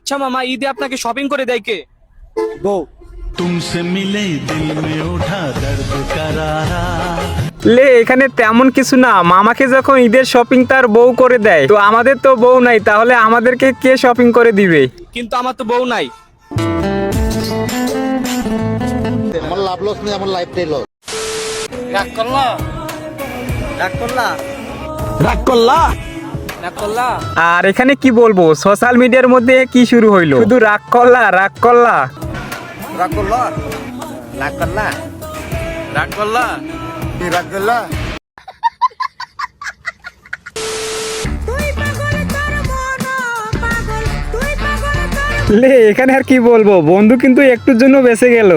আচ্ছা মামা, ঈদে আপনাকে শপিং করে দেয় কে? বউ। तुमसे मिले दिल में उठा दर्द करारा। লে এখানে তেমন কিছু না, মামাকে যখন ঈদের শপিং তার বউ করে দেয়, তো আমাদের তো বউ নাই, তাহলে আমাদেরকে কে শপিং করে দিবে? কিন্তু আমার তো বউ নাই। আমার লাভ লস নেই, আমার লাইফটাই লস। রাগ করলা? রাগ করলা? রাগ করলা? রাগ করলা? আর এখানে কি বলবো, সোশ্যাল মিডিয়ার মধ্যে কি শুরু হইলো, শুধু রাগ করলা রাগ করলা। রাগ করলা? রাগ করলা? রাগ করলা? কি রাগ করলা? লে এখানে আর কি বলবো, বন্ধু কিন্তু একটুর জন্য বেঁচে গেল।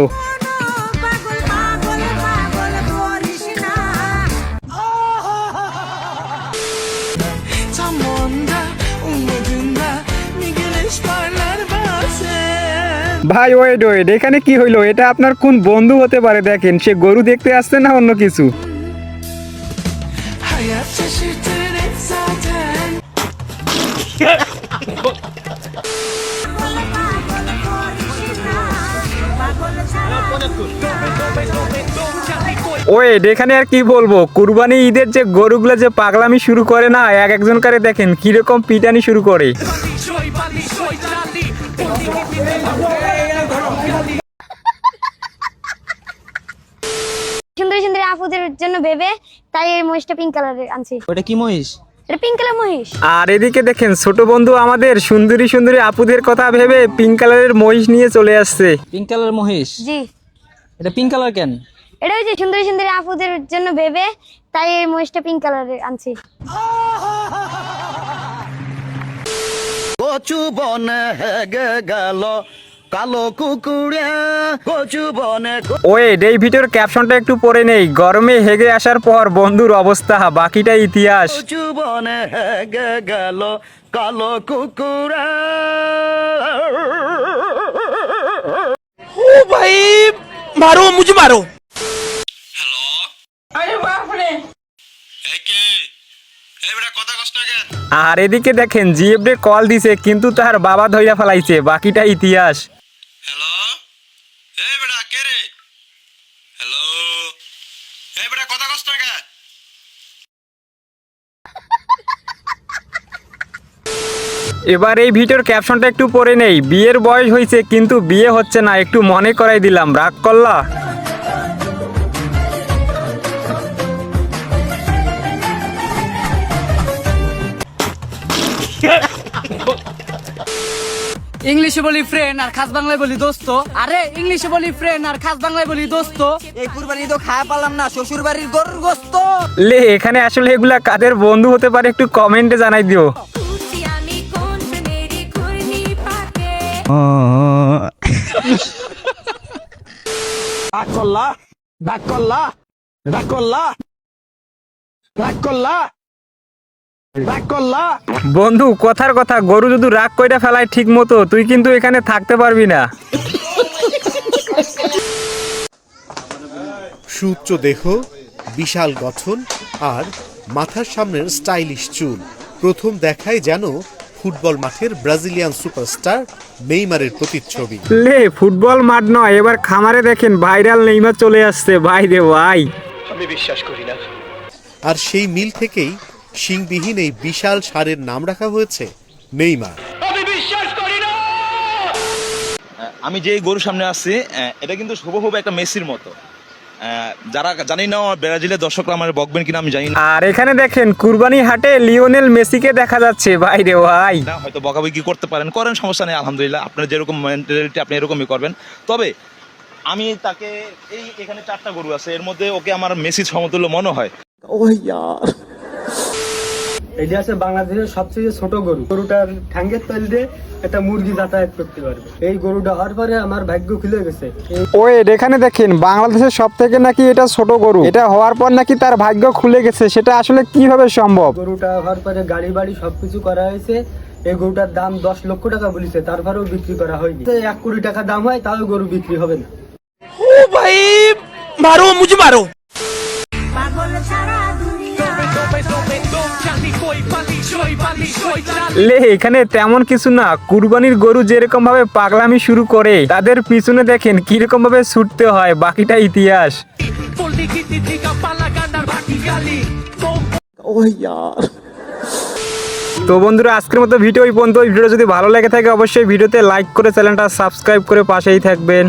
ভাই ওয়েট ওয়েট, এখানে কি হইলো? এটা আপনার কোন বন্ধু হতে পারে? দেখেন সে গরু দেখতে আসছে না অন্য কিছু। ওয়েট এখানে আর কি বলবো, কুরবানি ঈদের যে গরুগুলো যে পাগলামি শুরু করে না, এক একজন করে দেখেন কিরকম পিটানি শুরু করে। সুন্দরী সুন্দরী আপুদের জন্য ভেবে তাই এই মহিষটা পিঙ্ক কালারের আনছি। ওটা কি মহিষ? এটা পিঙ্ক কালার মহিষ। আর এদিকে দেখেন ছোট বন্ধু আমাদের সুন্দরী সুন্দরী আপুদের কথা ভেবে পিঙ্ক কালারের মহিষ নিয়ে চলে আসছে। পিঙ্ক কালার মহিষ? জি। এটা পিঙ্ক কালার কেন? এটা ওই যে সুন্দরী সুন্দরী আপুদের জন্য ভেবে তাই এই মহিষটা পিঙ্ক কালারের আনছি। কচু বনে হেগে গেল কালো কুকুরে, কচু বনে। ওয়েট এই ভিডিওর ক্যাপশনটা একটু পড়ে নেই, গরমে হেগে আসার পর বন্ধুর অবস্থা, বাকিটা ইতিহাস। কচু বনে হেগে গেল কালো কুকুরে। ও ভাই মারো, মুঝে মারো। আর এদিকে দেখেন জিএফডি কল দিছে, কিন্তু তার বাবা ধইরা ফেলাইছে, বাকিটা ইতিহাস। হ্যালো, এই বেটা কে রে? হ্যালো, এই বেটা কথা কষ্ট কে? এবার এই ভিডিওর ক্যাপশনটা একটু পড়ে নেই, বিয়ের বয়স হয়েছে কিন্তু বিয়ে হচ্ছে না, একটু মনে করাই দিলাম, রাগ করলা? ইংলিশে বলি ফ্রেন্ড আর খাস বাংলায় বলি দোস্ত। আরে ইংলিশে বলি ফ্রেন্ড আর খাস বাংলায় বলি দোস্ত। এই কুরবানি তো খায়া পারলাম না, শ্বশুর বাড়ির গরুর গোস্ত। লে এখানে আসলে এগুলা কাদের বন্ধু হতে পারে একটু কমেন্টে জানাই দিও। রাগ করলা? রাগ করলা? রাগ করলা? রাগ করলা? রাগ করলা? বন্ধু কথার কথা, গরু যদি রাগ কইরা ফেলায় ঠিক মতো, তুই কিন্তু এখানে থাকতে পারবি না। সুউচ্চ দেহ, বিশাল গঠন আর মাথার সামনের স্টাইলিশ চুল, প্রথম দেখায় যেন ফুটবল মাঠের ব্রাজিলিয়ান সুপারস্টার নেইমারের প্রতিচ্ছবি। লে ফুটবল মাঠ নয়, এবার খামারে দেখেন ভাইরাল নেইমার চলে আসছে, ভাই রে ভাই। আর সেই মিল থেকেই শিংবিহীন এই বিশাল ষাঁড়ের নাম রাখা হয়েছে নেইমার। আমি যে গরুর সামনে আসছি, এটা কিন্তু হুবহু একটা মেসির মতো। যারা জানি না ব্রাজিলের দর্শকরা আমার বকবেন কিনা আমি জানি না। আর এখানে দেখেন কুরবানি হাটে লিওনেল মেসিকে দেখা যাচ্ছে, ভাই রে ভাই। হয়তো বকাবকি করতে পারেন, করেন, সমস্যা নেই, আলহামদুলিল্লাহ। আপনার যেরকম মেন্টালিটি আপনি এরকমই করবেন। তবে আমি তাকে এখানে 4টা গরু আছে, এর মধ্যে ওকে আমার মেসির সমতুল্য মনে হয়। এটা আছে বাংলাদেশের সবচেয়ে ছোট গরু। গরুটার ঠ্যাঙ্গের তল দিয়ে একটা মুরগি যাতায়াত করতে পারবে। এই গরুটা হওয়ার পরে আমার ভাগ্য খুলে গেছে। ওয়েট এখানে দেখেন বাংলাদেশের সব থেকে নাকি এটা ছোট গরু, এটা হওয়ার পর নাকি তার ভাগ্য খুলে গেছে, সেটা আসলে কিভাবে সম্ভব? গরুটা হওয়ার পরে গাড়ি বাড়ি সবকিছু করা হয়েছে। এই গরুটার দাম 10 লক্ষ টাকা বলেছে, তারপরেও বিক্রি করা হয়নি। 1 কোটি টাকা দাম হয় তাও গরু বিক্রি হবে না। ও ভাই মারো, মুঝে মারো। পাগল সারা দুনিয়া লে এখানে তেমন কিছু না, কুরবানির গরু যেরকম ভাবে পাগলামি শুরু করে তাদের পিছনে দেখেন কিরকম ভাবে ছুটতে হয়, বাকিটা ইতিহাস। তো বন্ধুরা আজকের মতো ভিডিও এই পর্যন্ত। ভিডিও যদি ভালো লেগে থাকে অবশ্যই ভিডিওতে লাইক করে চ্যানেলটা সাবস্ক্রাইব করে পাশেই থাকবেন।